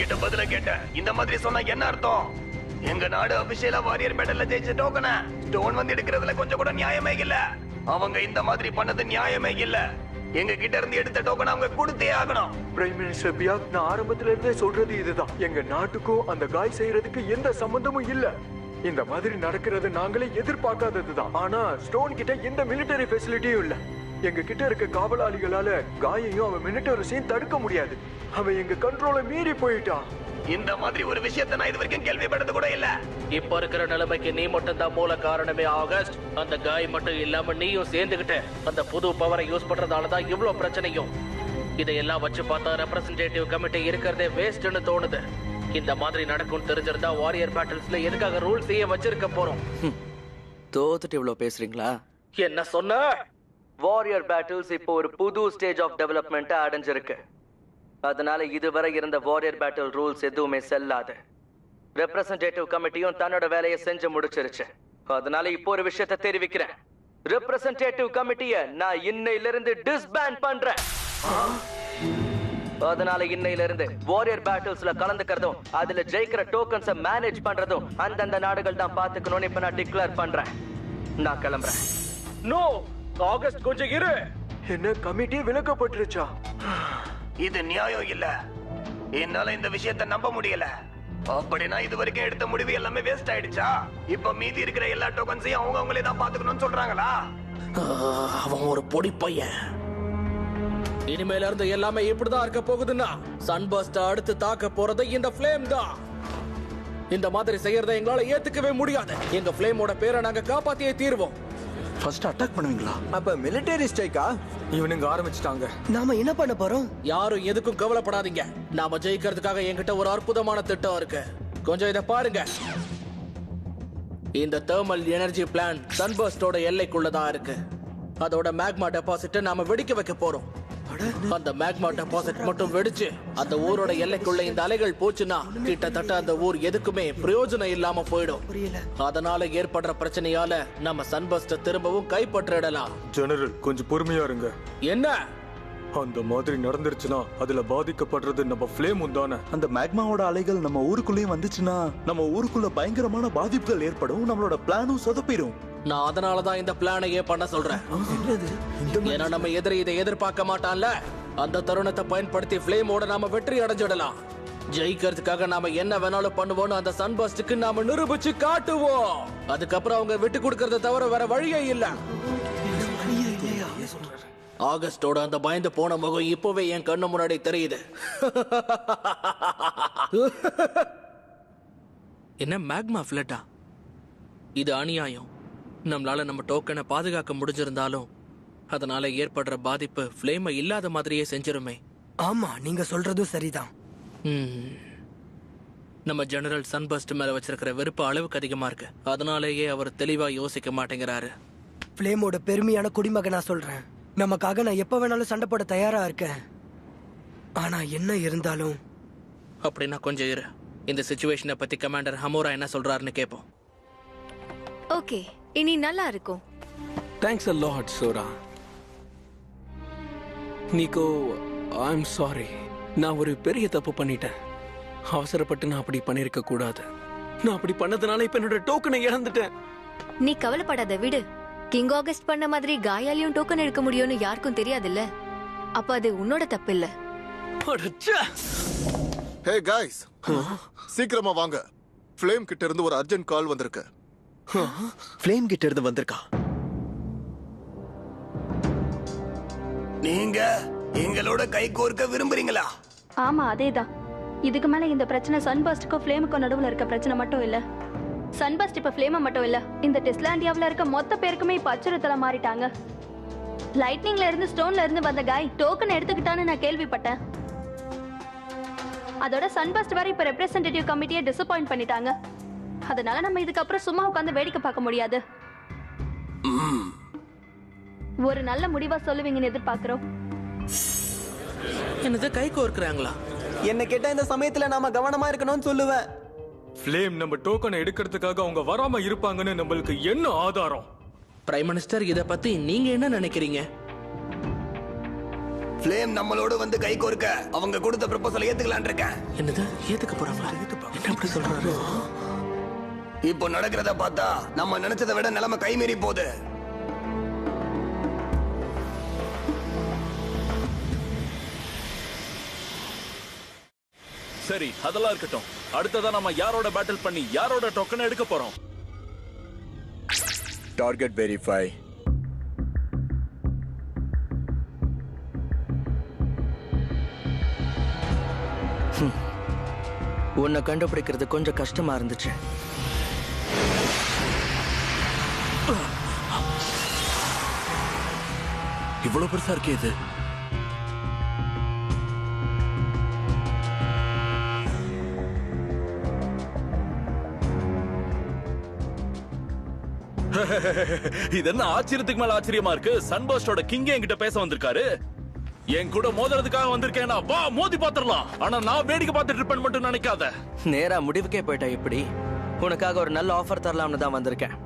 உங்ககிட்ட பதில கேட்டேன். இந்த மாதிரி சொன்னா என்ன அர்த்தம்? எங்க நாடு அபிஷேலா வாரியர் பேட்டல்ல ஜெயிச்ச டோக்கன ஸ்டோன் வந்து எடுக்கிறதுல கொஞ்சம் கூட நியாயமே இல்ல. அவங்க இந்த மாதிரி பண்ணது நியாயமே இல்ல. எங்க கிட்ட இருந்து எடுத்த டோக்கன் அவங்க கொடுத்தே ஆகணும். பிரைம் மினிஸ்டர் பியாக், நான் ஆரம்பத்துல இருந்தே சொல்றது இதுதான். எங்க நாட்டுக்கும் அந்த காய் செய்யறதுக்கு எந்த சம்பந்தமும் இல்ல. இந்த மாதிரி நடக்கிறது நாங்களே எதிர்பார்க்காததுதான். ஆனா ஸ்டோன் கிட்ட எந்த மிலிட்டரி ஃபெசிலிட்டியும் இல்ல. எங்க கிட்ட இருக்க காவலாளிகளால காயையும் அவன் மினிட்டரிஸையும் தடுக்க முடியாது. அவன் எங்க கண்ட்ரோலை மீறி போயிட்டான். இந்த மாதிரி ஒரு விஷயத்தை நான் இது வரைக்கும் கேள்விப்பட்டது கூட இல்ல. இப்ப இருக்கிற நிலைமைக்கு நீ மட்டும் தான் மூல காரணமே ஆகஸ்ட். அந்த காய் மட்டும் இல்லாம நீயும் சேர்ந்துகிட்ட அந்த புது பவரை யூஸ் பண்றதாலதான் இவ்வளவு பிரச்சனையும். இதையெல்லாம் வச்சு பார்த்தா ரெப்ரசன்டேட்டிவ் கமிட்டி இருக்கிறதே வேஸ்ட்னு தோணுது. இந்த மாதிரி நடக்கும் தெரிஞ்சிருந்தா வாரியர் பேட்டில்ஸ்ல எதுக்காக ரூல் செய்ய வச்சிருக்க போறோம்? தோத்துட்டு இவ்வளவு பேசுறீங்களா? என்ன சொன்ன? வாரியர் பேட்டில்ஸ் இப்போ ஒரு புது ஸ்டேஜ் ஆஃப் டெவலப்மெண்ட் அடைஞ்சிருக்கு. அதனால இதுவரை இருந்த வாரியர் பேட்டில் ரூல்ஸ் எதுவுமே செல்லாது. ரெப்ரசன்டேட்டிவ் கமிட்டியும் தன்னோட வேலையை செஞ்சு முடிச்சிருச்சு. அதனால இப்போ ஒரு விஷயத்தை தெரிவிக்கிறேன். ரெப்ரசன்டேட்டிவ் கமிட்டியை நான் இன்னையிலிருந்து டிஸ்பேண்ட் பண்றேன். அதனால இன்னையில இருந்து வாரியர் பேட்டில்ஸ்ல கலந்துக்கிறதும் அதுல ஜெயிக்கிற டோக்கன்ஸை மேனேஜ் பண்றதும் அந்தந்த நாடுகள் தான் பாத்துக்கணும்னு இப்ப நான் டிக்ளேர் பண்றேன். நான் கிளம்புறேன். நோ ஆகஸ்ட், கொஞ்சம் இரு. என்ன, கமிட்டி விலக்கப்பட்டுருச்சா? இது நியாயம் இல்ல. என்னால இந்த விஷயத்தை நம்ப முடியல. அப்படின்னா இது வரைக்கும் எடுத்த முடிவு எல்லாமே வேஸ்ட் ஆயிடுச்சா? இப்ப மீதி இருக்கிற எல்லா டோக்கன்ஸையும் அவங்க அவங்களே தான் பாத்துக்கணும்னு சொல்றாங்களா? அவன் ஒரு பொடி பையன். இனிமேல இருந்து எல்லாமே இப்படிதான் இருக்க போகுதுன்னா சன்பர்ஸ்ட அடுத்து தாக்க போறது இந்த ஃப்ளேம் தான். இந்த மாதிரி செய்யறதை எங்களால ஏத்துக்கவே முடியாது. எங்க ஃப்ளேமோட பேரை நாங்க காப்பாத்தியே தீர்வோம். ஃபர்ஸ்ட் அட்டாக் பண்ணுவீங்களா? அப்ப மிலிட்டரி ஸ்ட்ரைக்கா? இவனுங்க ஆரம்பிச்சிட்டாங்க. நாம என்ன பண்ண போறோம்? யாரும் எதுக்கும் கவலைப்படாதீங்க. நாம ஜெயிக்கிறதுக்காக என்கிட்ட ஒரு அற்புதமான திட்டம் இருக்கு. கொஞ்சம் இதை பாருங்க. இந்த தெர்மல் எனர்ஜி பிளான் சன்பர்ஸ்டோட எல்லைக்குள்ளதான் இருக்கு. அதோட மேக்மா டெபாசிட்டை நாம வெடிக்க வைக்க போறோம். அந்த மேக்மா டெபாசிட் மட்டும் வெடிச்சு அந்த ஊரோட எல்லைக்குள்ள இந்த அலைகள் போச்சுன்னா கிட்டத்தட்ட அந்த ஊர் எதுக்குமே பிரயோஜனம் இல்லாம போயிடும். அதனால ஏற்படுற பிரச்சனையால நம்ம சன்பர்ஸ்ட திரும்பவும் கைப்பற்றிடலாம். ஜெனரல், கொஞ்சம் பொறுமையா இருங்க. என்ன? அந்த மாதிரி நடந்துருச்சுன்னா அதுல பாதிக்கப்படுறது நம்ம ஃப்ளேம் தானே. அந்த மேக்மாவோட அலைகள் நம்ம ஊருக்குள்ளேயும் வந்துச்சுன்னா நம்ம ஊருக்குள்ள பயங்கரமான பாதிப்புகள் ஏற்படும். நம்மளோட பிளானும் சொதப்பிடும். நான் அதனாலதான் இந்த பிளானையே பண்ண சொல்றேன். ஏன்னா நம்ம எதிரி இதை எதிர்பார்க்க மாட்டான்ல. அந்த தருணத்தை பயன்படுத்தி ஃப்ளேமோட நாம வெற்றி அடைஞ்சிடலாம். ஜெயிக்கிறதுக்காக நாம என்ன வேணாலும் பண்ணுவோம்னு அந்த சன்பர்ஸ்டுக்கு நாம நிரூபிச்சு காட்டுவோம். அதுக்கப்புறம் அவங்க விட்டு கொடுக்கறத தவிர வேற வழியே இல்ல. ஆகஸ்டோட அந்த பயந்து போன முகம் இப்பவே என் கண்ணு முன்னாடி தெரியுது. என்ன மேக்மா ஃபிளட்டா? இது அநியாயம். நம்மளால நம்ம டோக்கனை பாதுகாக்க முடிஞ்சிருந்தாலும் அதனால ஏற்படுற பாதிப்பு ஃப்ளேமை இல்லாத மாதிரியே செஞ்சிருமே. ஆமா, நீங்க சொல்றதும் சரிதான். நம்ம ஜெனரல் சன்பர்ஸ்ட் மேல வச்சிருக்கிற வெறுப்பு அளவுக்கு அதிகமா இருக்கு. அதனாலேயே அவர் தெளிவா யோசிக்க மாட்டேங்கிறாரு. ஃப்ளேமோட பெருமையான குடிமகனா சொல்றேன். நமக்காக நான் எப்ப வேணாலும் சண்டை போட தயாரா இருக்கேன். ஆனா என்ன இருந்தாலும் அப்படின்னா கொஞ்சம் இரு. இந்த சிச்சுவேஷனை பத்தி கமாண்டர் ஹமோரா என்ன சொல்றாருன்னு கேட்போம். ஓகே, இனி நல்லா இருக்கும். Thanks a lot, Sora. Nico, I'm sorry. நான் ஒரு பெரிய தப்பு பண்ணிட்டேன். அவசரப்பட்டு நான் அப்படி பண்ணிருக்க கூடாது. நான் அப்படி பண்ணதுனால இப்ப என்னோட டோக்கனை இழந்துட்டேன். நீ கவலைப்படாத, விடு. கிங் ஆகஸ்ட் பண்ண மாதிரி காயாலையும் டோக்கன் எடுக்க முடியும்னு யாருக்கும் தெரியாதுல்ல. அப்ப அது உன்னோட தப்பு இல்ல. ஹே காய்ஸ், சீக்கிரமா வாங்க. ஃப்ளேம் கிட்ட இருந்து ஒரு அர்ஜென்ட் கால் வந்திருக்கு. ஃப்ளேம் கிட்ட இருந்து வந்திருக்கா? நீங்க எங்களோட கை கோர்க்க விரும்புறீங்களா? ஆமா, அதேதான். இதுக்கு மேல இந்த பிரச்சனை சன்பர்ஸ்டுக்கும் ஃப்ளேமுக்கும் நடுவுல இருக்க பிரச்சனை மட்டும் இல்ல. சன்பர்ஸ்ட் இப்ப ஃப்ளேம் மட்டும் இல்ல, இந்த டெஸ்லாண்டியாவுல இருக்க மொத்த பேருக்குமே இப்ப அச்சுறுத்தலா மாறிட்டாங்க. லைட்னிங்ல இருந்து ஸ்டோன்ல இருந்து வந்த காய் டோக்கன் எடுத்துக்கிட்டான்னு நான் கேள்விப்பட்டேன். அதோட சன்பர்ஸ்ட் வேற இப்ப ரெப்ரசன்டேட்டிவ் கமிட்டியை டிசப்பாயிண்ட் பண்ணிட்டாங்க. அதனால நம்ம இதுக்கப்புறம் சும்மா உட்காந்து வேடிக்கை பார்க்க முடியாது. ஒரு நல்ல முடிவா சொல்லுவீங்கன்னு எதிர்பார்க்கிறோம். என்னது, கை கோர்க்கிறாங்களா? என்ன கேட்டா இந்த சமயத்துல நாம கவனமா இருக்கணும்னு சொல்லுவேன். ஃப்ளேம் நம்ம டோக்கனை எடுக்கிறதுக்காக அவங்க வராம இருப்பாங்கன்னு நம்மளுக்கு என்ன ஆதாரம்? பிரைம் மினிஸ்டர், இத பத்தி நீங்க என்ன நினைக்கிறீங்க? ஃப்ளேம் நம்மளோட வந்து கை கோர்க்க அவங்க கொடுத்த ப்ரொபோசல் ஏத்துக்கலான் இருக்கேன். என்னது ஏத்துக்க போறாங்களா? என்ன அப்படி சொல்றாரு? இப்போ நடக்கிறத பார்த்தா நம்ம நினைச்சதை விட நிலைமை கைமீறி போகுது. சரி, அதெல்லாம் இருக்கட்டும். அடுத்ததா நம்ம யாரோட பேட்டில் பண்ணி யாரோட டோக்கன் எடுக்க போறோம்? Target verify. உன்னை கண்டுபிடிக்கிறது கொஞ்சம் கஷ்டமா இருந்துச்சு. இவ்வளவு பெருசா இருக்கே இது. இது என்ன ஆச்சரியத்துக்கு மேல ஆச்சரியமா இருக்கு. சன்பர்ஸ்டோட கிங் என்கிட்ட பேச வந்திருக்காரு. என் கூட மோதுறதுக்காக வந்திருக்கேனா? வா மோதி பாத்துறலாம். ஆனா நான் வேடிக்கை பார்த்துட்டு இருப்பேன் மட்டும் நினைக்காத. நேரா முடிவுக்கே போயிட்டா எப்படி? உனக்காக ஒரு நல்ல ஆஃபர் தரலாம்னு தான் வந்திருக்கேன்.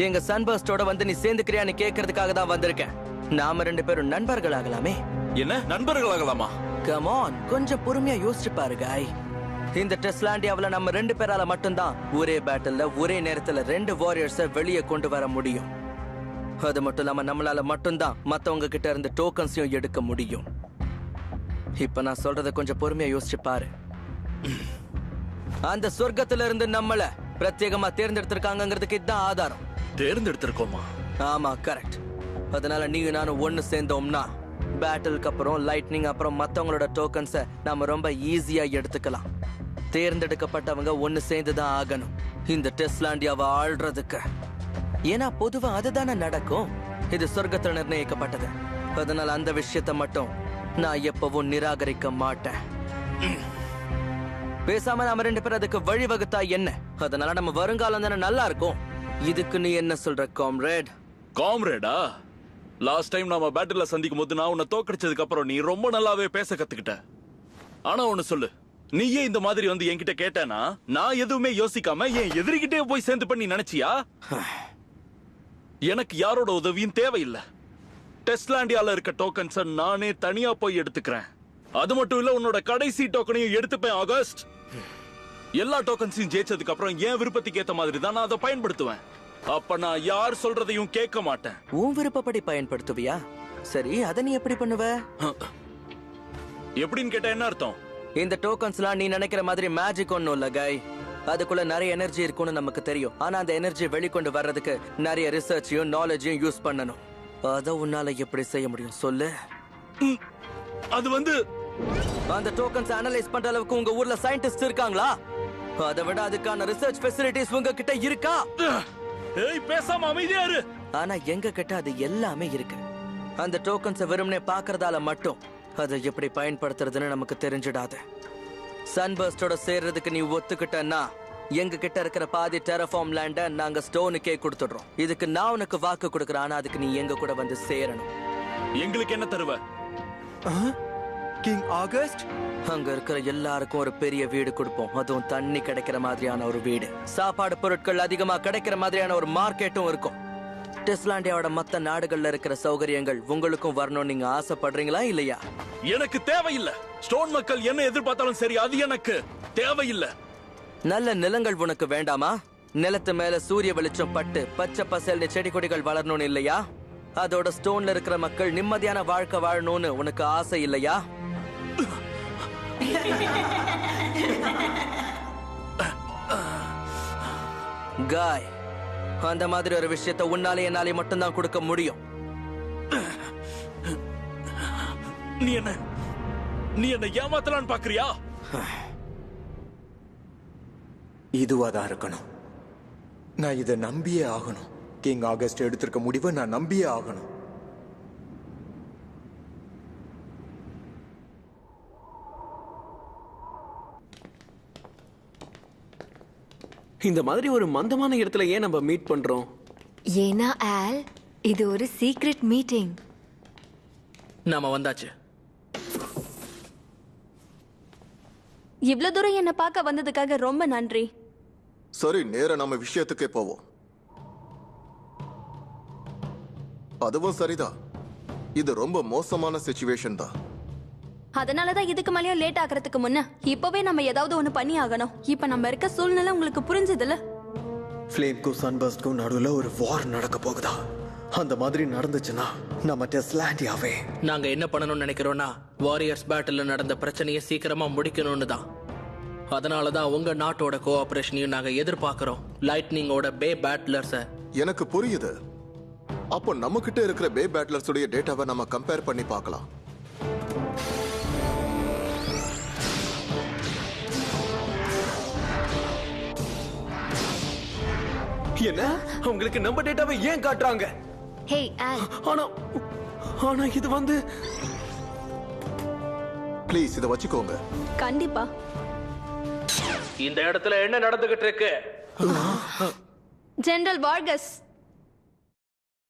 எங்க சன்பர்ஸ்டோட வந்து நீ சேர்ந்துக்கிறியான்னு கேட்கறதுக்காக தான் வந்திருக்கேன். நாம 2 பேரும் நண்பர்கள் ஆகலாமே. என்ன நண்பர்கள் ஆகலாமா? கம் ஆன், கொஞ்சம் பொறுமையா யோசிச்சு பாரு காய். இந்த டெஸ்லாண்டியாவுல நம்ம 2 பேரால மட்டும்தான் ஒரே பேட்டில்ல ஒரே நேரத்துல 2 வாரியர்ஸை வெளியே கொண்டு வர முடியும். அது மட்டும் இல்லாம நம்மளால மட்டும்தான் மத்தவங்க கிட்ட இருந்து டோக்கன்ஸையும் எடுக்க முடியும். இப்ப நான் சொல்றத கொஞ்சம் பொறுமையா யோசிச்சு பாரு. அந்த சொர்க்கத்துல இருந்து நம்மள பிரத்யேகமா தேர்ந்தெடுத்திருக்காங்கிறதுக்கு இதுதான் ஆதாரம். தேர்ந்தெடுத்திருக்கோமா? ஆமா, கரெக்ட். அதனால நீங்க நானும் ஒன்னு சேர்ந்தோம்னா பேட்டிலுக்கு அப்புறம் லைட்னிங் அப்புறம் மத்தவங்களோட டோக்கன்ஸை நாம ரொம்ப ஈஸியா எடுத்துக்கலாம். தேர்ந்தெடுக்கப்பட்டவங்க ஒன்னு சேர்ந்துதான் ஆகணும் இந்த டெஸ்லாண்டியாவை ஆள்றதுக்கு. ஏன்னா பொதுவா அதுதானே நடக்கும். இது சொர்க்கத்துல நிர்ணயிக்கப்பட்டது. அதனால அந்த விஷயத்தை மட்டும் நான் எப்பவும் நிராகரிக்க மாட்டேன். பேசாம நாம 2 பேரும் அதுக்கு வழிவகுத்தா என்ன? அதனால நம்ம வருங்காலம் தானே நல்லா இருக்கும். இதுக்கு நீ என்ன சொல்ற காம்ரேட்? காம்ரேடா? லாஸ்ட் டைம் நாம பேட்டில்ல சந்திக்கும் போது நான் உன்னை தோக்கடிச்சதுக்கு அப்புறம் நீ ரொம்ப நல்லாவே பேச கத்துக்கிட்ட. ஆனா ஒன்னு சொல்லு, நீயே இந்த மாதிரி வந்து என்கிட்ட கேட்டேனா நான் எதுவுமே யோசிக்காம என் எதிரிகிட்டே போய் சேர்ந்து பண்ணி நினைச்சியா? எனக்கு யாரோட உதவியும் தேவையில்லை. டெஸ்லாண்டியால இருக்க டோக்கன்ஸை நானே தனியா போய் எடுத்துக்கிறேன். அது மட்டும் இல்ல, உன்னோட கடைசி டோக்கனையும் எடுத்துப்பேன் ஆகஸ்ட். எல்லா டோக்கன்ஸையும் ஜெயிச்சதுக்கு அப்புறம் என் விருப்பத்துக்கு ஏத்த மாதிரி தான் நான் அதை பயன்படுத்துவேன். அப்ப நான் யார் சொல்றதையும் கேட்க மாட்டேன். உன் விருப்பப்படி பயன்படுத்துவியா? சரி, அதை நீ எப்படி பண்ணுவ? எப்படின்னு கேட்டா என்ன அர்த்தம்? இந்த டோக்கன்ஸ்லாம் நீ நினைக்கிற மாதிரி மேஜிக் ஒன்னும் இல்ல காய். அதுக்குள்ள நிறைய எனர்ஜி இருக்கும்னு நமக்கு தெரியும். ஆனா அந்த எனர்ஜி வெளிக்கொண்டு வர்றதுக்கு நிறைய ரிசர்ச்சையும் நாலேஜையும் யூஸ் பண்ணணும். அத உன்னால எப்படி செய்ய முடியும் சொல்லு? அது வந்து அந்த டோக்கன்ஸ் அனலைஸ் பண்ற அளவுக்கு உங்க ஊர்ல சயின்டிஸ்ட் இருக்காங்களா? அதை விட அதுக்கான ரிசர்ச் ஃபெசிலிட்டிஸ் உங்க கிட்ட இருக்கா? ஏய், பேசாம அமைதியா இரு. ஆனா எங்க கிட்ட அது எல்லாமே இருக்கு. அந்த டோக்கன்ஸை வெறுமனே பாக்குறதால மட்டும் அதை எப்படி பயன்படுத்துறதுன்னு நமக்கு தெரிஞ்சிடாது. சன்பர்ஸ்டோட சேர்றதுக்கு நீ ஒத்துக்கிட்டன்னா எங்க கிட்ட இருக்கிற பாதி டெரஃபார்ம் லேண்ட நாங்க ஸ்டோனுக்கே கொடுத்துடுறோம். இதுக்கு நான் உனக்கு வாக்கு கொடுக்கறேன். ஆனா அதுக்கு நீ எங்க கூட வந்து சேரணும். எங்களுக்கு என்ன தருவ? கிங் ஆகஸ்ட், அங்க இருக்கிற எல்லாருக்கும் ஒரு பெரிய வீடு கொடுப்போம். அதுவும் தண்ணி கிடைக்கிற மாதிரியான ஒரு வீடு. சாப்பாடு பொருட்கள் அதிகமா கிடைக்கிற மாதிரியான ஒரு மார்க்கெட்டும் இருக்கும். டெஸ்லாண்டியாவோட மத்த நாடுகள்ல இருக்கிற சௌகரியங்கள் உங்களுக்கும் வரணும் நீங்க ஆசைப்படுறீங்களா இல்லையா? எனக்கு தேவையில்லை. ஸ்டோன் மக்கள் என்ன எதிர்பார்த்தாலும் சரி, அது எனக்கு தேவையில்லை. நல்ல நிலங்கள் உனக்கு வேண்டாமா? நிலத்து மேல சூரிய வெளிச்சம் பட்டு பச்சை பசேல்னு செடி கொடிகள் வளரணும்னு இல்லையா? அதோட ஸ்டோன்ல இருக்கிற மக்கள் நிம்மதியான வாழ்க்கை வாழணும்னு உனக்கு ஆசை இல்லையா? காய், அந்த மாதிரி ஒரு விஷயத்தை உன்னாலே என்னாலே மட்டும்தான் கொடுக்க முடியும். நீ என்ன ஏமாத்தலான்னு பாக்குறியா? இதுவாதான் இருக்கணும். நான் இதை நம்பியே ஆகணும். கிங் ஆகஸ்ட் எடுத்திருக்க முடிவை நான் நம்பியே ஆகணும். இந்த மாதிரி ஒரு மந்தமான இடத்துல ஏன் நம்ம மீட் பண்றோம்? ஏன்னா ஆல், இது ஒரு சீக்ரெட் மீட்டிங். நாம வந்தாச்சு. இவ்ளோ தூரம் என்ன பார்க்க வந்ததுக்காக ரொம்ப நன்றி. சரி, நேரா நம்ம விஷயத்துக்கே போவோம். அதுவும் சரிதான். இது ரொம்ப மோசமான சிச்சுவேஷன் தான். அதனாலதான் இதுக்கு மேலேயும் லேட் ஆகிறதுக்கு முன்ன இப்பவே நம்ம ஏதாவது ஒண்ணு பண்ணி ஆகணும். இப்ப நம்ம இருக்க சூழ்நிலை உங்களுக்கு புரிஞ்சதுல? ஃப்ளேம்க்கும் சன்பர்ஸ்ட்க்கும் நடுவுல ஒரு வார் நடக்க போகுதா? அந்த மாதிரி நடந்துச்சுன்னா நம்ம டெஸ்லாண்டியாவே. நாங்க என்ன பண்ணணும்னு நினைக்கிறோம்னா வாரியர்ஸ் பேட்டில்ல நடந்த பிரச்சனையை சீக்கிரமா முடிக்கணும்னு தான். அதனாலதான் உங்க நாட்டோட கோஆபரேஷனையும் நாங்க எதிர்பார்க்கிறோம். லைட்னிங்கோட பே பேட்லர்ஸ. எனக்கு புரியுது. அப்போ நம்ம கிட்ட இருக்கிற பே பேட்லர்ஸ் உடைய டேட்டாவை நம்ம கம்பேர் பண்ணி பார்க்கலாம். என்ன உங்களுக்கு நம்ம டேட்டாவை ஏன் காட்டுறாங்க? ஹே ஆல், ஆனா இது வந்து ப்ளீஸ் இதை வச்சுக்கோங்க. கண்டிப்பா. இந்த இடத்துல என்ன நடந்துகிட்டு இருக்கு? ஜெனரல் வார்கஸ்,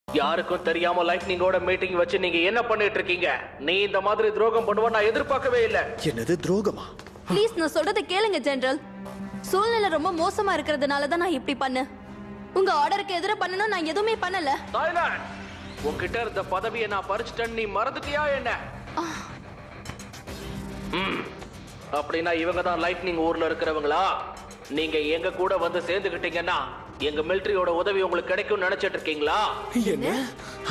யாருக்கும் தெரியாம லைட்னிங்கோட மீட்டிங் வச்சு நீங்க என்ன பண்ணிட்டு இருக்கீங்க? நீ இந்த மாதிரி துரோகம் பண்ணுவ நான் எதிர்பார்க்கவே இல்ல. என்னது துரோகமா? ப்ளீஸ் நான் சொல்றதை கேளுங்க ஜெனரல். சூழ்நிலை ரொம்ப மோசமா இருக்கிறதுனால தான் நான் இப்படி பண்ணேன். உங்க ஆர்டருக்கு எதிர பண்ணனும் நான் எதுவுமே பண்ணல. தாய்லாந்து, உன்கிட்ட இருந்த பதவியை நான் பறிச்சிட்டேன்னு நீ மறந்துட்டியா என்ன? அப்படின்னா இவங்க தான் லைட்னிங் ஊர்ல இருக்கிறவங்களா? நீங்க எங்க கூட வந்து சேர்ந்துகிட்டீங்கன்னா எங்க மிலிட்டரியோட உதவி உங்களுக்கு கிடைக்கும் நினைச்சிட்டு இருக்கீங்களா? என்ன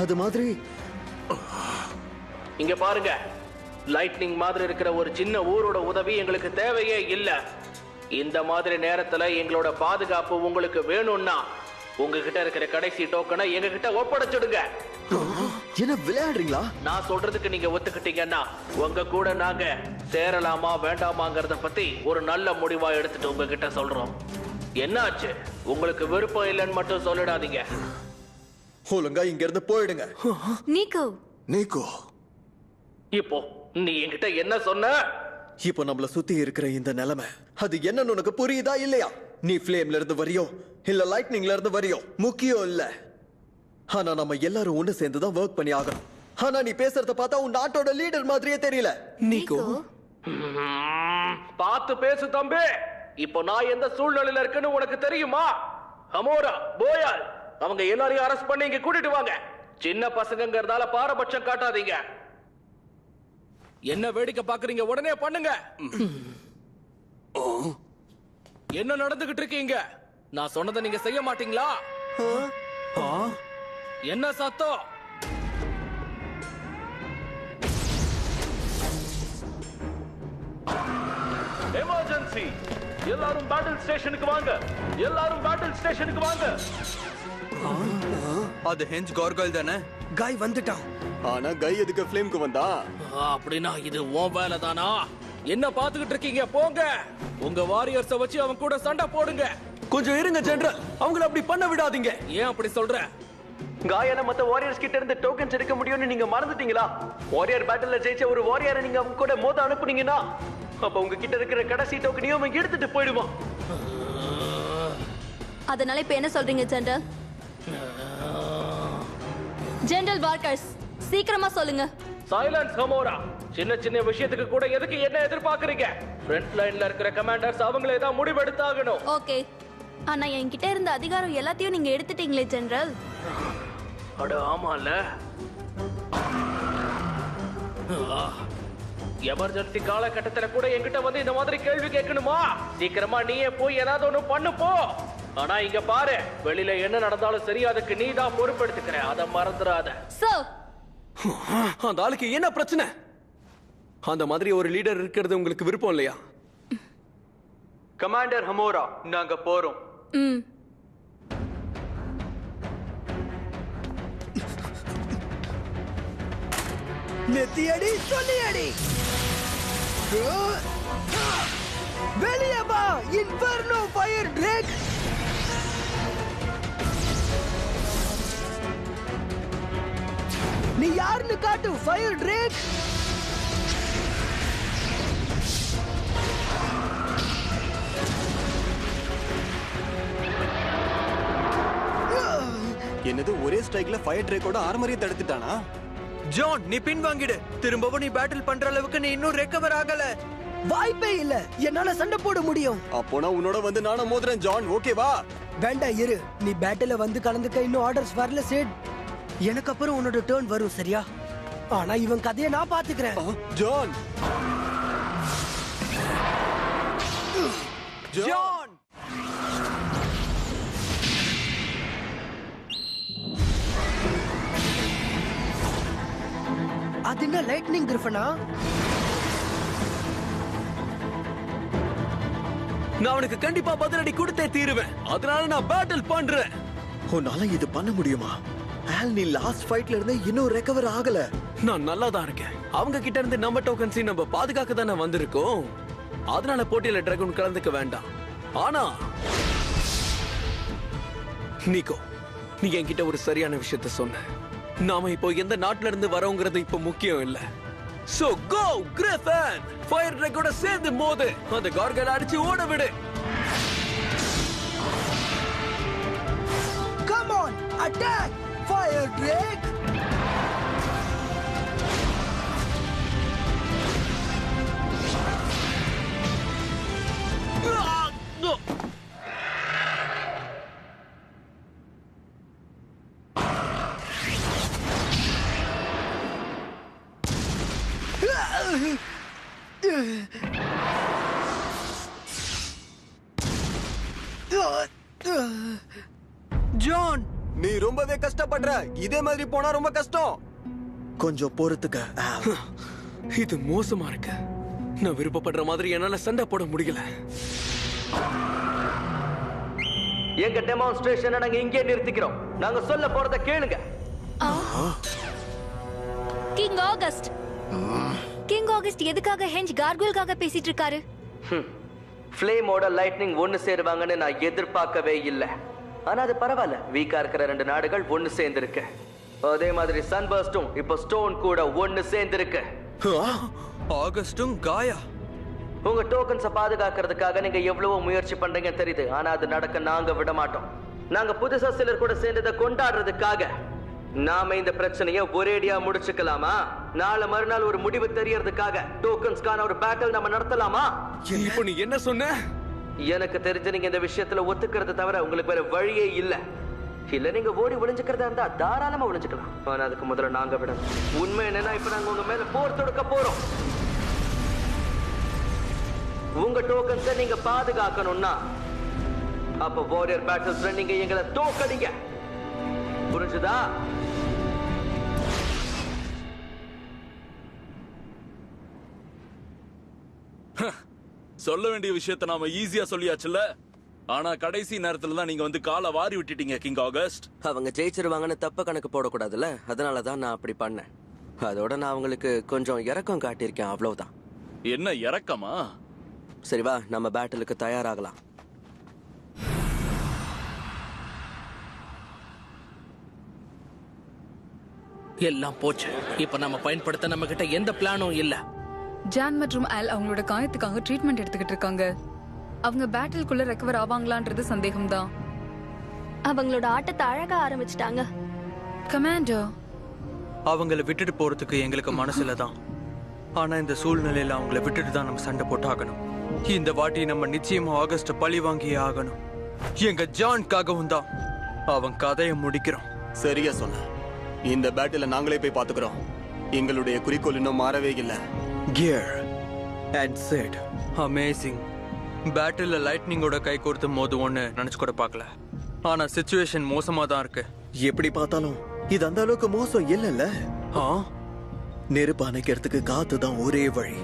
அது மாதிரி? இங்க பாருங்க, லைட்னிங் மாதிரி இருக்கிற ஒரு சின்ன ஊரோட உதவி எங்களுக்கு தேவையே இல்ல. இந்த மாதிரி நேரத்துல எங்களோட பாதுகாப்பு உங்களுக்கு வேணும்னா உங்ககிட்ட இருக்கிற கடைசி டோக்கனை எங்க கிட்ட ஒப்படைச்சிடுங்க. என்ன விளையாடுறீங்களா? நான் சொல்றதுக்கு நீங்க ஒத்துக்கிட்டீங்கன்னா உங்க கூட நாங்க சேரலாமா வேண்டாமாங்கறத பத்தி ஒரு நல்ல முடிவா எடுத்துட்டு உங்ககிட்ட சொல்றோம். என்னாச்சு? உங்களுக்கு விருப்பம் இல்லைன்னு மட்டும் சொல்லிடாதீங்க. ஒழுங்கா இங்க இருந்து போயிடுங்க. நீக்கோ, இப்போ நீ என்கிட்ட என்ன சொன்ன? இப்போ நம்மள சுத்தி இருக்கிற இந்த நிலைமை அது என்னன்னு உனக்கு புரியுதா இல்லையா? நீ ஃப்ளேம்ல இருந்து வரியோ இல்ல லைட்னிங்ல இருந்து வரியோ முக்கியம் இல்ல. ஆனா நம்ம எல்லாரும் ஒண்ணு சேர்ந்து தான் வர்க் பண்ணி ஆகணும். ஆனா நீ பேசுறத பார்த்தா உன் நாட்டோட லீடர் மாதிரியே தெரியல. நீக்கோ, பார்த்து பேசு தம்பி. இப்போ நான் எந்த சூழ்நிலையில இருக்குன்னு உனக்கு தெரியுமா? ஹமோரா, போயால் அவங்க எல்லாரையும் அரெஸ்ட் பண்ணி இங்க கூட்டிட்டு வாங்க. சின்ன பசங்கங்கறதால பாரபட்சம் காட்டாதீங்க. என்ன வேடிக்கை பாக்குறீங்க? உடனே பண்ணுங்க. என்ன நடந்துகிட்டு இருக்கீங்க? நான் சொன்னதை நீங்க செய்ய மாட்டீங்களா? என்ன சத்தம்? எமர்ஜென்சி! எல்லாரும் பேட்டில் ஸ்டேஷனுக்கு வாங்க. எல்லாரும் பேட்டில் ஸ்டேஷனுக்கு வாங்க. அது ஹெஞ்ச் கார்கல் தானே? காய் வந்துட்டான். ஆனா கை எதுக்கு ஃப்ளேம்க்கு வந்தா? அப்படின்னா இது உன் வேலை தானா? என்ன பாத்துக்கிட்டு இருக்கீங்க? போங்க, உங்க வாரியர்ஸ வச்சு அவன் கூட சண்டை போடுங்க. கொஞ்சம் இருங்க ஜெனரல், அவங்கள அப்படி பண்ண விடாதீங்க. ஏன் அப்படி சொல்ற? காயால மத்த வாரியர்ஸ் கிட்ட இருந்து டோக்கன்ஸ் எடுக்க முடியும்னு நீங்க மறந்துட்டீங்களா? வாரியர் பேட்டில்ல ஜெயிச்ச ஒரு வாரியரை நீங்க அவங்க கூட மோத அனுப்புனீங்கன்னா அப்ப உங்க கிட்ட இருக்கிற கடைசி டோக்கனையும் அவன் எடுத்துட்டு போயிடுவான். அதனால இப்ப என்ன சொல்றீங்க ஜெனரல்? ஜெனரல் வார்கர்ஸ், சீக்கிரமா சொல்லுங்க. சைலன்ஸ் ஹமோரா. சின்ன சின்ன விஷயத்துக்கு கூட எதுக்கு என்ன எதிர்பார்க்கறீங்க? ஃப்ரண்ட் லைன்ல இருக்கிற கமாண்டர்ஸ் அவங்களே தான் முடிவெடுத்தாகணும். ஓகே, ஆனா என்கிட்ட இருந்த அதிகாரம் எல்லாத்தையும் நீங்க எடுத்துட்டீங்களே ஜெனரல். அட ஆமால. எமர்ஜென்சி காலகட்டத்துல கூட என்கிட்ட வந்து இந்த மாதிரி கேள்வி கேட்கணுமா? சீக்கிரமா நீயே போய் ஏதாவது ஒண்ணு பண்ணு போ. ஆனா இங்க பாரு, வெளியில என்ன நடந்தாலும் சரி அதுக்கு நீ தான் பொறுப்பெடுத்துக்கிற. அதை மறந்துடாத. அந்த ஆளுக்கு என்ன பிரச்சனை? அந்த மாதிரி ஒரு லீடர் இருக்கிறது உங்களுக்கு விருப்பம் இல்லையா? கமாண்டர் ஹமோரா, நாங்க போறோம். நெத்தியடி சொல்லியடி. வெளியே வா, இன்ஃபர்னோ ஃபயர் ட்ரேக். நீ யாருன்னு காட்டு, ஃபயர் ட்ரேக். என்னது ஒரே ஸ்ட்ரைக்ல ஃபயர் ட்ரேக்கோட ஆர்மரியை தடுத்துட்டானா? ஜான், நீ பின்வாங்கிடு. திரும்பவும் நீ பேட்டில் பண்ற அளவுக்கு நீ இன்னும் ரெக்கவர் ஆகல. வாய்ப்பே இல்ல, என்னால சண்டை போட முடியும். அப்போனா உன்னோட வந்து நானும் மோதுறேன் ஜான், ஓகேவா? வேண்டாம் இரு, நீ பேட்டில வந்து கலந்துக்க இன்னும் ஆர்டர்ஸ் வரல சேட். எனக்கு அப்புறம் உன்னோட டர்ன் வரும், சரியா? ஆனா இவன் கதையை நான் பாத்துக்கிறேன். ஜான் ஜான் அது என்ன லைட்னிங் கிரிஃபனா? நான் அவனுக்கு கண்டிப்பா பதிலடி கொடுத்தே தீருவேன். அதனால நான் பேட்டில் பண்றேன். உன்னால இது பண்ண முடியுமா? ஆல், நீ லாஸ்ட் ஃபைட்ல இருந்து இன்னும் ரெக்கவர் ஆகல. நான் நல்லா தான் இருக்கேன். அவங்க கிட்ட இருந்து நம்ம டோக்கன்ஸை நம்ம பாதுகாக்க தானே வந்திருக்கோம். அதனால போட்டியில டிராகன் கலந்துக்க வேண்டாம். ஆனா நீகோ, நீ என்கிட்ட ஒரு சரியான விஷயத்த சொன்ன. நாம இப்போ எந்த நாட்டுல இருந்து வரோங்கிறது இப்போ முக்கியம் இல்ல. சோ கோ கிரிஃபன், ஃபயர் டிராகனோட சேர்ந்து மோது. அந்த கார்கல் அடிச்சு ஓட விடு. Come on, attack fire track. John, நீ ரொம்பவே கஷ்டப்படுற. இதே மாதிரி போனா ரொம்ப கஷ்டம். கொஞ்சம் பொறுத்துக்க. இது மோசமா இருக்கு. நான் விருப்பப்படுற மாதிரி என்னால சண்டை போட முடியல. எங்க டெமான்ஸ்ட்ரேஷனை நாங்க இங்கே நிறுத்திக்கிறோம். நாங்க சொல்ல போறத கேளுங்க. King August. கிங் ஆகஸ்ட் எதுக்காக ஹெஞ்ச் கார்குல்காக பேசிட்டு இருக்காரு? ஃப்ளேமோட லைட்னிங் ஒன்னு சேருவாங்கன்னு நான் எதிர்பார்க்கவே இல்லை. ஆனா அது பரவாயில்ல. வீக்கா இருக்கிற 2 நாடுகள் ஒன்னு சேர்ந்திருக்கு. அதே மாதிரி சன்பர்ஸ்டும் இப்போ ஸ்டோன் கூட ஒன்னு சேர்ந்திருக்கு. ஆகஸ்டும் காயா. உங்க டோக்கன்ஸை பாதுகாக்கிறதுக்காக நீங்க எவ்வளவோ முயற்சி பண்றீங்கன்னு தெரியுது. ஆனா அது நடக்க நாங்க விட மாட்டோம். நாங்க புதுசா சிலர் கூட சேர்ந்ததை கொண்டாடுறதுக்காக நாம இந்த பிரச்சனையை ஒரேடியா முடிச்சுக்கலாமா? நாளை மறுநாள் ஒரு முடிவு தெரியறதுக்காக டோக்கன்ஸ்கான ஒரு பேட்டில் நம்ம நடத்தலாமா? இப்போ நீ என்ன சொன்ன? எனக்கு தெரிஞ்சு நீங்க இந்த விஷயத்துல ஒத்துக்கிறது தவிர உங்களுக்கு வேற வழியே இல்ல. இல்ல நீங்க ஓடி ஒளிஞ்சுக்கிறதா இருந்தா தாராளமா ஒளிஞ்சுக்கலாம். ஆனா அதுக்கு முதல்ல நாங்க விடணும். உண்மை என்னன்னா இப்ப நாங்க உங்க மேல போர் தொடுக்க போறோம். உங்க டோக்கன்ஸை நீங்க பாதுகாக்கணும்னா அப்ப வாரியர் பேட்டில்ஸ்ல நீங்க எங்களை தோக்கடிங்க. புரிஞ்சுதா? சொல்ல வேண்டிய விஷயத்தை நாம ஈஸியா சொல்லியாச்சுல்ல. ஆனா கடைசி நேரத்துல தான் நீங்க வந்து காலை வாரி விட்டுட்டீங்க கிங் ஆகஸ்ட். அவங்க ஜெயிச்சிருவாங்கன்னு தப்ப கணக்கு போடக்கூடாதுல்ல. அதனாலதான் நான் அப்படி பண்ணேன். அதோட நான் அவங்களுக்கு கொஞ்சம் இரக்கம் காட்டியிருக்கேன், அவ்வளவுதான். என்ன இரக்கமா? சரி வா, நம்ம பேட்டிலுக்கு தயாராகலாம். எல்லாம் போச்சு. இப்ப நம்ம பயன்படுத்த நம்ம கிட்ட எந்த பிளானும் இல்ல. ஜான் மற்றும் ஆல் அவங்களோட காயத்துக்காக ட்ரீட்மெண்ட் எடுத்துக்கிட்டு இருக்காங்க. அவங்க பேட்டிலுக்குள்ள ரெக்கவர் ஆவாங்களான்றது சந்தேகம்தான். அவங்களோட ஆட்டத்தை அழகா ஆரம்பிச்சிட்டாங்க. கமாண்டர், அவங்கள விட்டுட்டு போறதுக்கு எங்களுக்கு மனசுல தான். ஆனா இந்த சூழ்நிலையில அவங்கள விட்டுட்டு தான் நம்ம சண்டை போட்டு ஆகணும். இந்த வாட்டி நம்ம நிச்சயமா ஆகஸ்ட் பழி வாங்கியே ஆகணும். எங்க ஜான்காகவும் தான். அவன் கதையை முடிக்கிறோம். சரியா சொன்ன. இந்த பேட்டில நாங்களே போய் பாத்துக்கிறோம். எங்களுடைய குறிக்கோள் இன்னும் மாறவே இல்லை. Gear and set. Amazing. Battle லைட்னிங்கோட கை கோர்த்து மோதுவோன்னு நினைச்சு கூட பார்க்கல. ஆனா சிச்சுவேஷன் மோசமா தான் இருக்கு. எப்படி பார்த்தாலும் இது அந்த அளவுக்கு மோசம் இல்லல்ல. நெருப்பு அணைக்கிறதுக்கு காத்து தான் ஒரே வழி.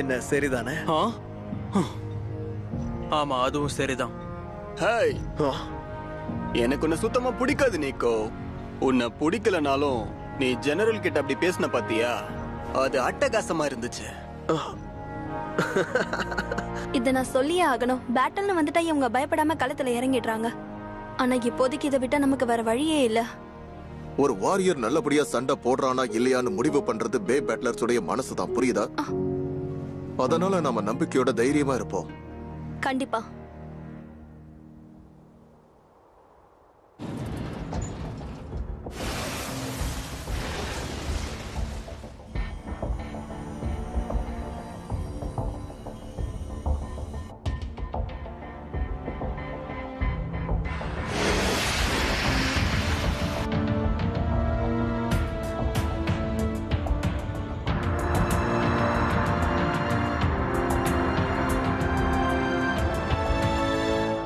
என்ன சரிதானே? ஆமா, அதுவும் சரிதான். ஹேய், எனக்கு உன்னை சுத்தமா பிடிக்காது நீக்கோ. உன்னை பிடிக்கலனாலும் நீ ஜெனரல் கிட்ட அப்படி பேசின பாத்தியா? அது அட்டகாசமா இருந்துச்சு. இத நான் சொல்லியே ஆகணும். பேட்டல்னு வந்துட்டா இவங்க பயப்படாம களத்துல இறங்கிடுறாங்க. ஆனா இப்போதைக்கு இதை விட்டா நமக்கு வேற வழியே இல்ல. ஒரு வாரியர் நல்லபடியா சண்டை போடுறானா இல்லையான்னு முடிவு பண்றது பே பேட்லர்ஸுடைய மனசுதான், புரியுதா? அதனால நாம நம்பிக்கையோட தைரியமா இருப்போம். கண்டிப்பா.